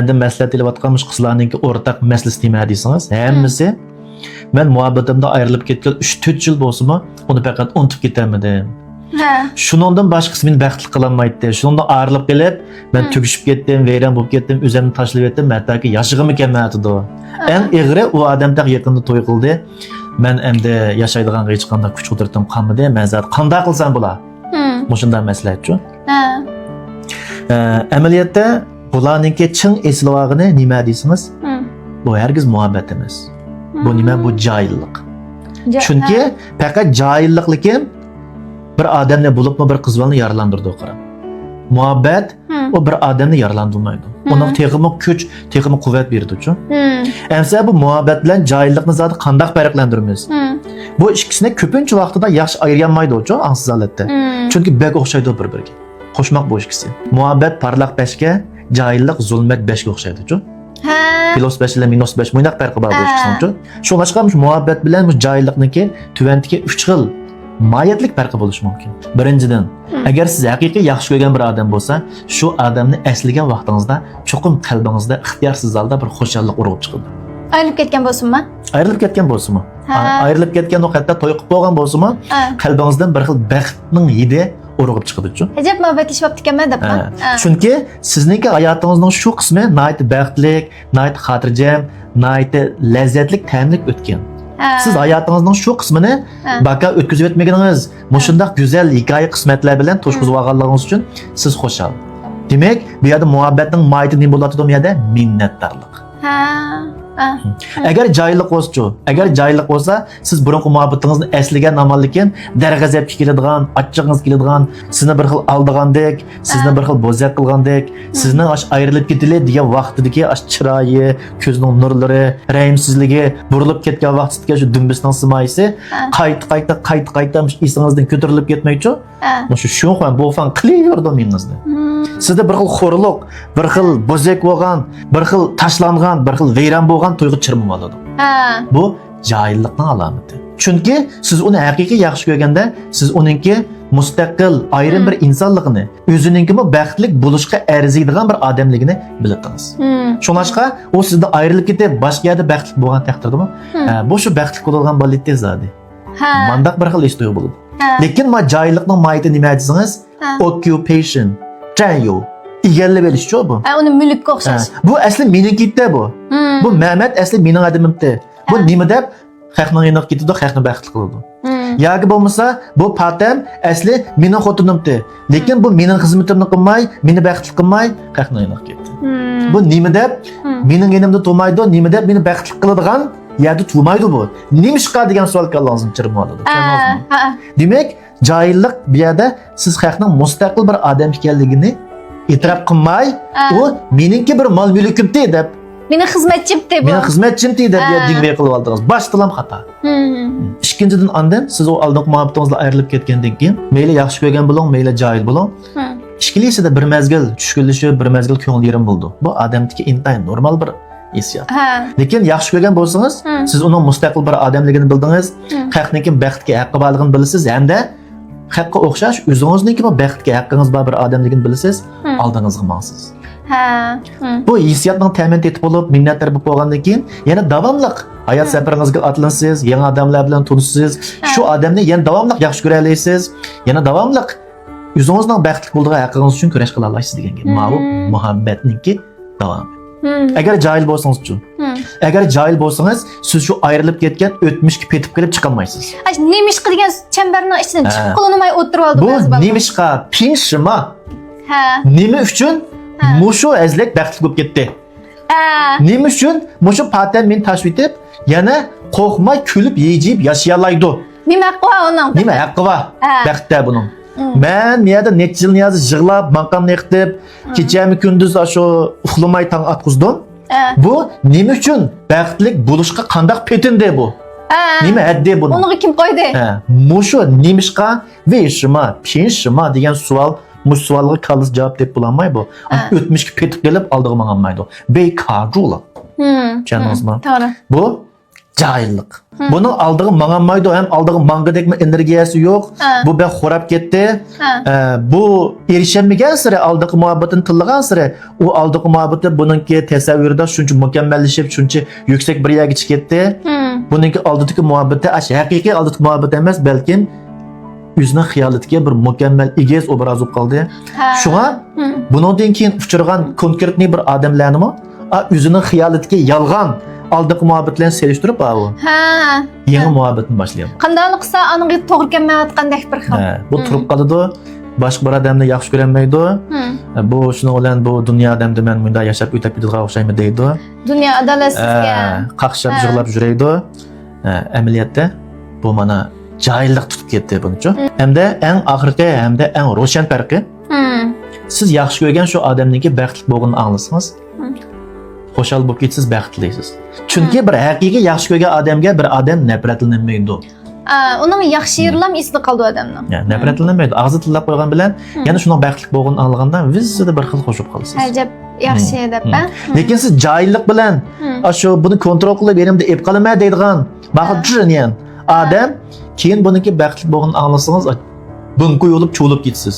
Endi maslahat qilayotganmish qizlarning o'rtaq maslahati nima deysangiz, hammasi men muhabbatimda ayrilib ketgan 3-4 yil bo'lsa-mu, uni faqat unutib ketarmidim. Shuningdan boshqasi meni baxtli qilolmaydi. Shuningdan ayrilib kelib, men tugishib ketdim, vayron bo'lib ketdim, o'zimni tashlab ketdim, hattoki yashig'im kelmadi. Eng ig'ri u odamda yaqinda to'y qildi. Men endi yashaydigan hech qanday kuch-qudratim qolmadi. Men zot qanday qilsam bo'lar? Mushunday maslahatchi. Amaliyotda bularningki chin eslog'ini nima deysiniz? Bu hargiz muhabbat emas. Bu nima? Bu jahillik. Chunki faqat jahilliklikim bir odamni bo'libmi bir qiz bolani yaralandirdi qarab. Muhabbat o bir odamni yaralandırmaydı. Onun texmi kuch, texmi quvvat berdi-chu. Emsa bu muhabbat bilan jahillikni zodi qanday farqlandiramiz? Bu ikkisini ko'pincha vaqtida yaxshi ayirolmaydi-chu, ansiz holatda. Chunki bek o'xshaydi bir-biriga. Qo'shmoq bu ikkisi. Muhabbat parlaq beshga, jahillik zulmat beshga o'xshaydi-chu. Filos besh bilan minus besh bunday farqi bor bu ikkisining-chu. Shunga chiqamish muhabbat bilan bu jahillikniki tuvandiki 3 xil mayatlik farqi bo'lishi mumkin. Birinchidan, agar siz haqiqiy yaxshi ko'rgan bir odam bo'lsa, shu odamni eslagan vaqtingizda cho'qim qalbingizda ixtiyorsiz holda bir xo'shallik urib chiqadi. Ayrilib ketgan bo'lsinmi? Ayrilib ketgan bo'lsinmi? Ayrilib ketgan vaqtda to'y qilib bo'lgan bo'lsinmi? Qalbingizdan bir xil baxtning hidi urib chiqadi-chu. Ajab muhabbat ishib ekanman debman. Chunki sizningki hayotingizning shu qismi nihoyat baxtlik, nihoyat xotirjam, nihoyat lazzatli, ta'mlik o'tgan. Siz hayatınızın şu kısmını baka ötküzüp etmeginiz, mushundaq güzel hikaye qismatlar bilan to'shqizib olganligingiz uchun siz xo'shal. Demak, bu yerda muhabbatning mayiti nima bo'ladi bu yerda? Minnatdorlik. Agar jahillik bo'lsa, siz burunqi muhabbatingizni eslagan amallikin darg'azabga keladigan, achchig'ingiz keladigan, sizni bir xil aldigandek, sizni bir xil bo'zak qilgandek, sizni ayrilib ketili degan vaqtidagi chiroyi, ko'zning nurlari, rahimsizligi burilib ketgan vaqtidagi shu dumbisning simoyisi qayta esingizdan ko'tarilib ketmaychi. Shu ham bu fan qilaverdi meningizda. Sizda bir xil xo'rliq, bir xil bo'zak bo'lgan, bir xil tashlangan, bir xil vayron bo'lgan to'yga chirmib oladi. Bu jahillikning alomati. Chunki siz uni haqiqiy yaxshi ko'rganda, siz uningki mustaqil, ayrim bir insonligini, o'ziningki baxtli bo'lishga arziydigan bir odamligini biladingiz. Shuningcha, u sizda ayrilib ketib, boshqa yerda baxtli bo'lgan taqdirdami? Bu shu baxtli bo'lgan bo'ladi zodi. Mandaq bir xil istoy bo'ladi. Lekin ma jahillikning mayiti nima desangiz? Occupation. Canyo. İgellib elish-chu bu. Uni mulkka o'xshash. Bu asli meninkida bu. Bu Mehmet asli mening adamimda. Bu nima deb xalqning yoniga ketdi, xalqni baxtli qildi. Yoki bo'lmasa, bu patam asli mening xotinimda. Lekin bu mening xizmatimni qilmay, meni baxtli qilmay, xalqning yoniga ketdi. Bu nima deb mening yonimda turmaydi, nima deb meni baxtli qiladigan yerda turmaydi bu. Nimishqa degan savol kallangizni chirib oladi. Demak, jahillik bu yerda siz xalqning mustaqil bir odam ekanligini e'tirof qilmay, u meningki bir mol mulkimda deb, meni xizmatchimda bu. Meni xizmatchimda deb dingvay qilib oldingiz. Boshdan ham xato. Ikkinchidan ondan siz o aldıq muhabbatingizdan ayrilib ketgandan keyin, mayli yaxshi ko'rgan bo'ling, mayli jahil bo'ling, ikkilisida bir mezgil tushkunlashib, bir mezgil ko'ngil yerim bo'ldi. Bu odamniki intayin normal bir hissiyot. Lekin yaxshi ko'rgan bo'lsangiz, siz uning mustaqil bir odamligini bildingiz, xalqning baxtga haqqi borligini bilasiz hamda haqqa o'xshash o'zingizningki baxtga haqqingiz bor bir odamligini bilasiz, oldingizga maqsiz. Bu hissiyotning ta'min etib bo'lib, minnatdor bo'lib bo'lgandan keyin yana davomli hayot safaringizga atlanasiz, yangi odamlar bilan tanishasiz, shu odamni yana davomli yaxshi ko'ra olasiz, yana davomli o'zingizning baxtli bo'lgan haqqingiz uchun kurash qila olasiz degan gap. Bu muhabbatningki davomi. Agar jahil bo'lsangiz-chi. Agar jahil bo'lsangiz, siz shu ayrilib ketgan o'tmishga petib kelib chiqa olmaysiz. Nemishqa degan chambarning ichidan chiqib qololmay o'tirib oldi ba'zi bolalar. Bu nemishqa, pinshima. Nima uchun? Mushu azlik baxtli bo'lib ketdi. Nima uchun? Mushu patam meni tashvib etib, yana qo'rqmay kulib, yeyib yashay oladi. Nima haqqi bor uning? Nima haqqi bor? Baxtda buning. Men yerda necha yil yig'lab, maqomni yiqitib, kechami kunduz shu uxlamay tong atqizdim. Bu nima uchun? Baxtlik bo'lishga qanday petindi bu? Nima haddi buni? Uni kim qo'ydi? Mushu nemishqa veshima, pinshima degan savol, mush savolga qalis javob deb bo'lanmay bu. O'tmishga petib kelib oldiga mangolmaydi. Bekorjular. Tushundingizmi? To'g'ri. Bu Cahillik. Bunun aldığı manganmaydı, hem aldığı mangıdekme energiyası yok. Bu ben xorab ketdi. Bu erişemegen sıra aldığı muhabbetin tıllıgan sıra o aldığı muhabbeti bununki tasavvurda şunca mükemmelleşip şunca yüksek bir yerga chiqib ketdi. Bununki aldığı muhabbeti aş haqiqiy aldığı muhabbet emas, balkim o'zining xayolidagi bir mukammal egiz obraz bo'lib qoldi. Shunga bundan keyin uchirgan konkretniy bir odamlarni o'zining xayolidagi yolg'on aldığı muhabbetlerini seliştirip bu yeni muhabbetini başlayalım. Qanday qilsa aniq to'g'ri kelmayotgandek bir xil. Bu turib qoladi. Boshqa bir odamni yaxshi ko'rmaydi. Bu shuning bilan bu dunyo odamda men bunda yashab o'tib ketadigan o'xshaymi deydi. Dunyo adolatsizga qaqshab yig'lab yuraydi. Amaliyotda bu mana jahillik tutib ketdi buncha. Hamda eng oxirgi hamda eng ro'shan farqi. Siz yaxshi ko'rgan shu odamniki baxtli bo'lganini anglasangiz, xo'shal bo'lib ketsiz, baxtlisiz. Chunki bir haqiqiy yaxshi ko'rgan odamga bir odam nafratlanmaydi. Uning yaxshi yerlam esida qoldi odamning. Nafratlanmaydi. Og'zi tillab qo'ygan bilan yana shunday baxtli bo'lganini anglaganda vizida bir xil qo'shib qolasiz. Ajab yaxshi deb. Lekin siz jahillik bilan shu buni kontrol qilib berim deb qolma deydigan baxtliyan odam keyin buniki baxtli bo'lganini anglasangiz bunga yo'lib cho'lib ketsiz.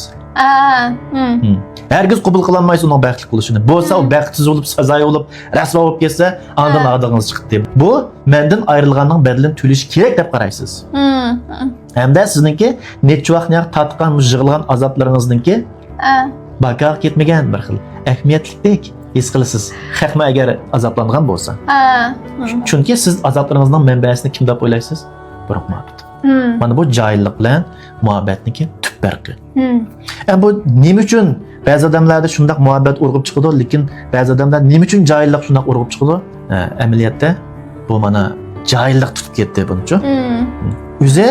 Herkes qabul qilolmaysiz uning baxtli bo'lishini. Bo'lsa u baxtsiz bo'lib, sazoyi bo'lib, rasvo bo'lib ketsa, ondan odingiz chiqdi. Bu mendan ayrilganning badalini to'lish kerak deb qaraysiz. Hamda sizningki necha vaqtni tatgan, yig'ilgan azoblaringizningki baka ketmagan bir xil ahamiyatlik his qilasiz. Haqma agar azoblangan bo'lsa. Chunki siz azoblaringizning manbasini kim deb o'ylaysiz? Biroq muhabbet. Mana bu jahillik bilan muhabbatniki tub farqi. Bu nima uchun ba'zi odamlarda shunday muhabbat urg'ib chiqadi, lekin ba'zi odamlar nima uchun jahillik shunday urg'ib chiqadi? Amaliyotda bu mana jahillik tutib ketdi buncha. O'zi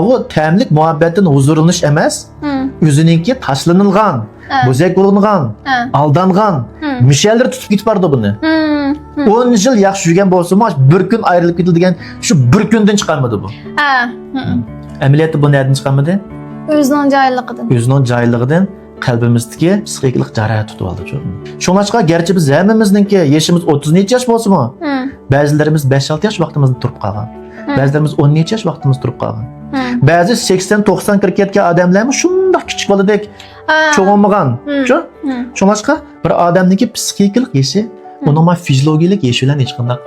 o ta'mlik muhabbatdan huzurlanish emas, o'zininki tashlanilgan, bo'zak uringan, aldangan, mishallar tutib ketib bordi buni. 10 yil yaxshi yurgan bo'lsa-mu, bir kun ayrilib ketilgan shu bir kundan chiqarmadi bu. Amaliyotda bu nereden chiqarmadi? O'zining jahilligidan. O'zining jahilligidan qalbimizdagi psixikalik jarohat tutib oldi. Shunga garchi biz hammamizningki yoshimiz 30 necha yosh bo'lsa-mu, ba'zilarimiz 5-6 yosh vaqtimizni turib qolgan. Ba'zilarimiz 10 necha yosh vaqtimiz turib qolgan. Ba'zi 80-90 kirib ketgan odamlarmi shunday kichik boladek cho'g'ilmagan. Shunga bir odamningki psixikalik yoshi, uning fiziologik yoshi bilan hech qanday